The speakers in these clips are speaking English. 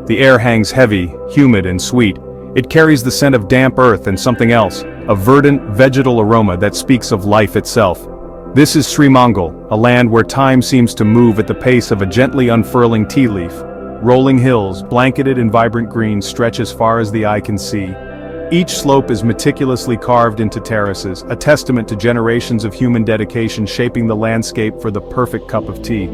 The air hangs heavy, humid and sweet. It carries the scent of damp earth and something else, a verdant, vegetal aroma that speaks of life itself. This is Sreemangal, a land where time seems to move at the pace of a gently unfurling tea leaf. Rolling hills, blanketed in vibrant green, stretch as far as the eye can see. Each slope is meticulously carved into terraces, a testament to generations of human dedication shaping the landscape for the perfect cup of tea.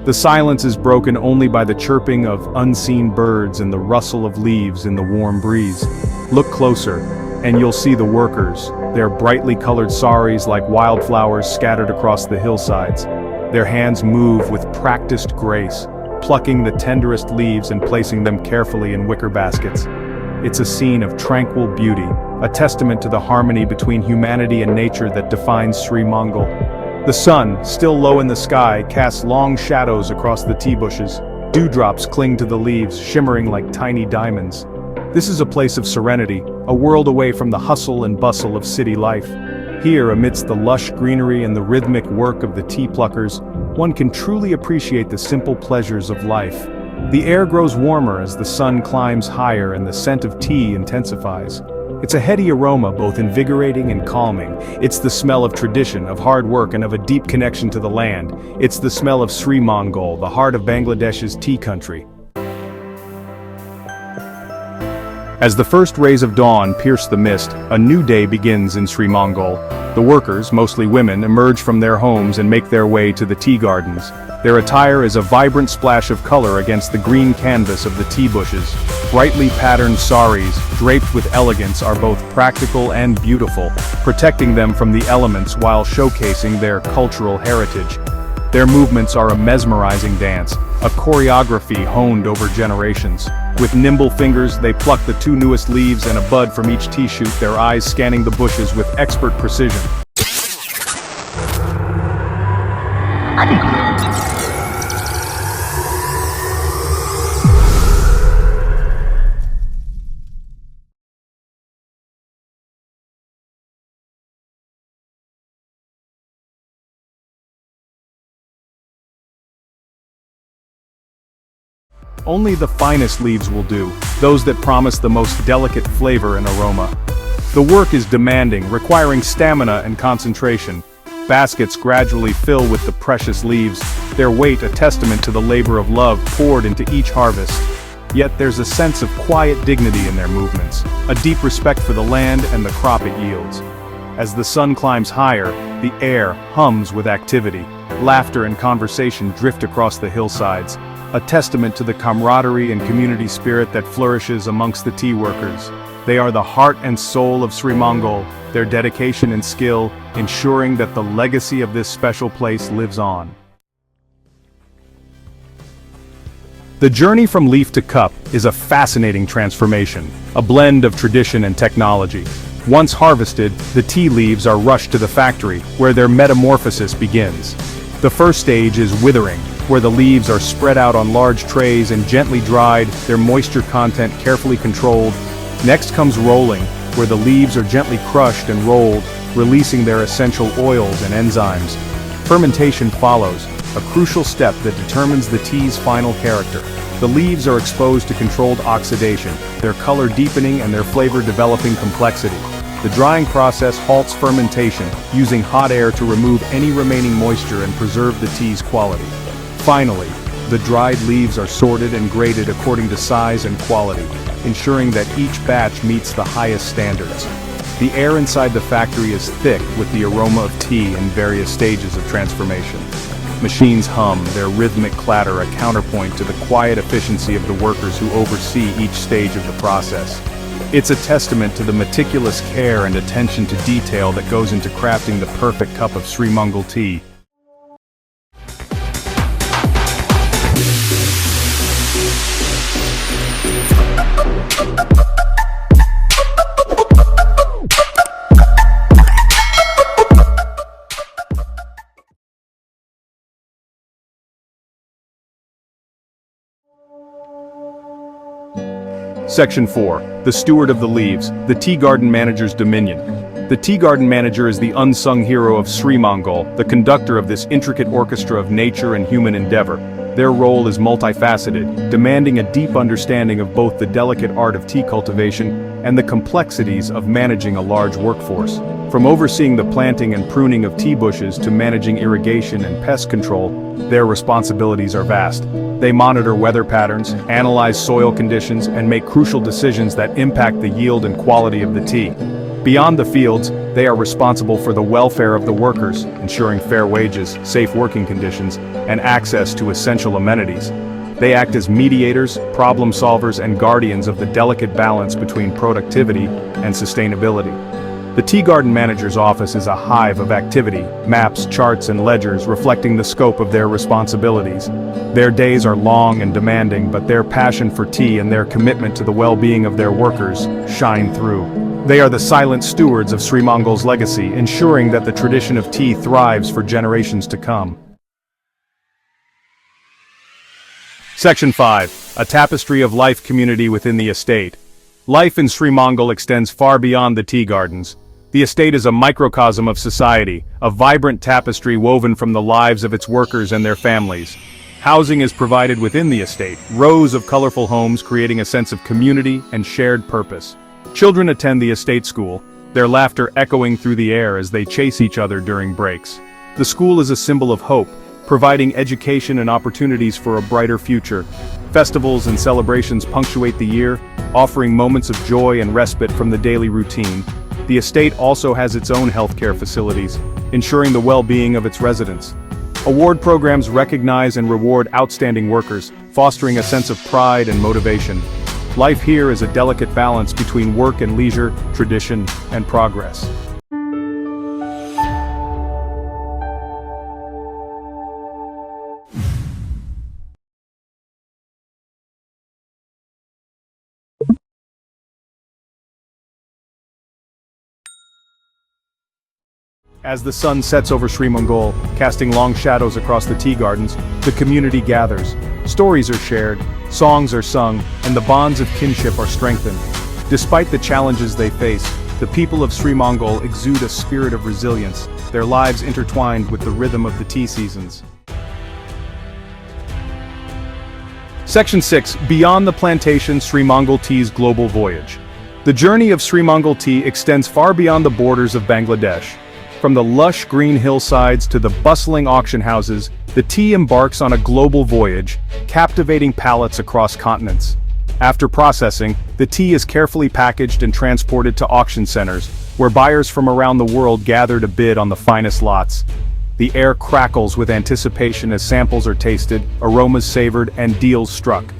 The silence is broken only by the chirping of unseen birds and the rustle of leaves in the warm breeze. Look closer, and you'll see the workers, their brightly colored saris like wildflowers scattered across the hillsides. Their hands move with practiced grace, plucking the tenderest leaves and placing them carefully in wicker baskets. It's a scene of tranquil beauty, a testament to the harmony between humanity and nature that defines Sreemangal. The sun, still low in the sky, casts long shadows across the tea bushes. Dewdrops cling to the leaves, shimmering like tiny diamonds. This is a place of serenity, a world away from the hustle and bustle of city life. Here, amidst the lush greenery and the rhythmic work of the tea pluckers, one can truly appreciate the simple pleasures of life. The air grows warmer as the sun climbs higher and the scent of tea intensifies. It's a heady aroma, both invigorating and calming. It's the smell of tradition, of hard work, and of a deep connection to the land. It's the smell of Sreemangal, the heart of Bangladesh's tea country. As the first rays of dawn pierce the mist, a new day begins in Sreemangal. The workers, mostly women, emerge from their homes and make their way to the tea gardens. Their attire is a vibrant splash of color against the green canvas of the tea bushes. Brightly patterned saris, draped with elegance, are both practical and beautiful, protecting them from the elements while showcasing their cultural heritage. Their movements are a mesmerizing dance, a choreography honed over generations. With nimble fingers, they pluck the two newest leaves and a bud from each tea shoot, their eyes scanning the bushes with expert precision. Only the finest leaves will do, those that promise the most delicate flavor and aroma. The work is demanding, requiring stamina and concentration. Baskets gradually fill with the precious leaves, their weight a testament to the labor of love poured into each harvest. Yet there's a sense of quiet dignity in their movements, a deep respect for the land and the crop it yields. As the sun climbs higher, the air hums with activity. Laughter and conversation drift across the hillsides, a testament to the camaraderie and community spirit that flourishes amongst the tea workers. They are the heart and soul of Sreemangal, their dedication and skill ensuring that the legacy of this special place lives on. The journey from leaf to cup is a fascinating transformation, a blend of tradition and technology. Once harvested, the tea leaves are rushed to the factory, where their metamorphosis begins. The first stage is withering, where the leaves are spread out on large trays and gently dried, their moisture content carefully controlled. Next comes rolling, where the leaves are gently crushed and rolled, releasing their essential oils and enzymes. Fermentation follows, a crucial step that determines the tea's final character. The leaves are exposed to controlled oxidation, their color deepening and their flavor developing complexity. The drying process halts fermentation, using hot air to remove any remaining moisture and preserve the tea's quality. Finally, the dried leaves are sorted and graded according to size and quality, ensuring that each batch meets the highest standards. The air inside the factory is thick with the aroma of tea in various stages of transformation. Machines hum, their rhythmic clatter a counterpoint to the quiet efficiency of the workers who oversee each stage of the process. It's a testament to the meticulous care and attention to detail that goes into crafting the perfect cup of Sreemangal tea. Section 4. The Steward of the Leaves, the Tea Garden Manager's Dominion. The Tea Garden Manager is the unsung hero of Sreemangal, the conductor of this intricate orchestra of nature and human endeavor. Their role is multifaceted, demanding a deep understanding of both the delicate art of tea cultivation and the complexities of managing a large workforce. From overseeing the planting and pruning of tea bushes to managing irrigation and pest control, their responsibilities are vast. They monitor weather patterns, analyze soil conditions, and make crucial decisions that impact the yield and quality of the tea. Beyond the fields, they are responsible for the welfare of the workers, ensuring fair wages, safe working conditions, and access to essential amenities. They act as mediators, problem solvers, and guardians of the delicate balance between productivity and sustainability. The tea garden manager's office is a hive of activity, maps, charts, and ledgers reflecting the scope of their responsibilities. Their days are long and demanding, but their passion for tea and their commitment to the well-being of their workers shine through. They are the silent stewards of Sreemangal's legacy, ensuring that the tradition of tea thrives for generations to come. Section 5. A tapestry of life community within the estate. Life in Sreemangal extends far beyond the tea gardens. The estate is a microcosm of society, a vibrant tapestry woven from the lives of its workers and their families. Housing is provided within the estate, rows of colorful homes creating a sense of community and shared purpose. Children attend the estate school, their laughter echoing through the air as they chase each other during breaks. The school is a symbol of hope, providing education and opportunities for a brighter future. Festivals and celebrations punctuate the year, offering moments of joy and respite from the daily routine. The estate also has its own healthcare facilities, ensuring the well-being of its residents. Award programs recognize and reward outstanding workers, fostering a sense of pride and motivation. Life here is a delicate balance between work and leisure, tradition and progress. As the sun sets over Sreemangal, casting long shadows across the tea gardens, the community gathers. Stories are shared, songs are sung, and the bonds of kinship are strengthened. Despite the challenges they face, the people of Sreemangal exude a spirit of resilience, their lives intertwined with the rhythm of the tea seasons. Section 6. Beyond the plantations, Sreemangal Tea's global voyage. The journey of Sreemangal tea extends far beyond the borders of Bangladesh. From the lush green hillsides to the bustling auction houses, the tea embarks on a global voyage, captivating palates across continents. After processing, the tea is carefully packaged and transported to auction centers, where buyers from around the world gather to bid on the finest lots. The air crackles with anticipation as samples are tasted, aromas savored, and deals struck.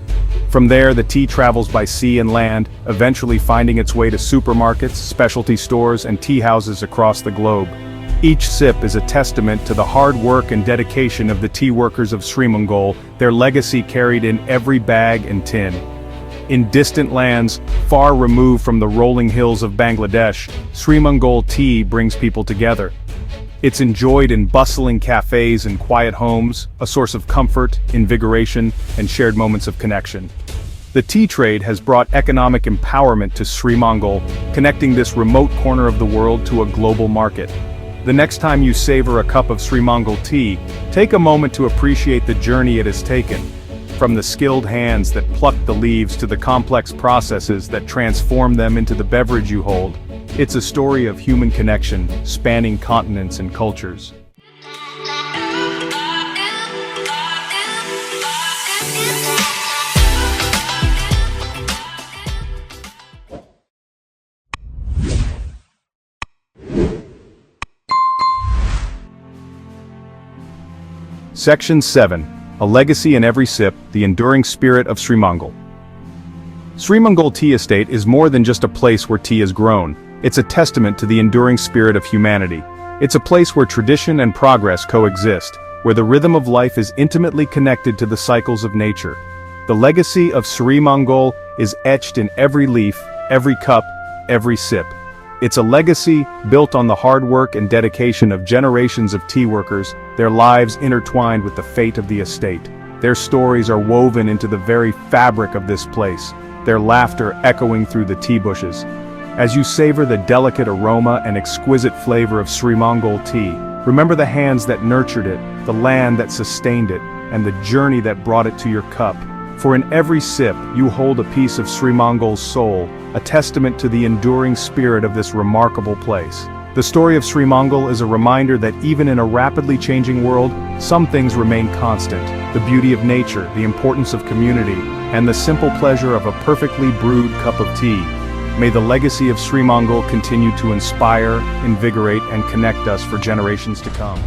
From there, the tea travels by sea and land, eventually finding its way to supermarkets, specialty stores, and tea houses across the globe. Each sip is a testament to the hard work and dedication of the tea workers of Sreemangal, their legacy carried in every bag and tin. In distant lands, far removed from the rolling hills of Bangladesh, Sreemangal tea brings people together. It's enjoyed in bustling cafes and quiet homes, a source of comfort, invigoration, and shared moments of connection. The tea trade has brought economic empowerment to Sreemangal, connecting this remote corner of the world to a global market. The next time you savor a cup of Sreemangal tea, take a moment to appreciate the journey it has taken. From the skilled hands that pluck the leaves to the complex processes that transform them into the beverage you hold, it's a story of human connection, spanning continents and cultures. Section 7. A legacy in every sip, the enduring spirit of Sreemangal. Sreemangal Tea Estate is more than just a place where tea is grown. It's a testament to the enduring spirit of humanity. It's a place where tradition and progress coexist, where the rhythm of life is intimately connected to the cycles of nature. The legacy of Sreemangal is etched in every leaf, every cup, every sip. It's a legacy built on the hard work and dedication of generations of tea workers, their lives intertwined with the fate of the estate. Their stories are woven into the very fabric of this place, their laughter echoing through the tea bushes. As you savor the delicate aroma and exquisite flavor of Sreemangal tea, remember the hands that nurtured it, the land that sustained it, and the journey that brought it to your cup. For in every sip, you hold a piece of Sreemangal's soul, a testament to the enduring spirit of this remarkable place. The story of Sreemangal is a reminder that even in a rapidly changing world, some things remain constant: the beauty of nature, the importance of community, and the simple pleasure of a perfectly brewed cup of tea. May the legacy of Sreemangal continue to inspire, invigorate, and connect us for generations to come.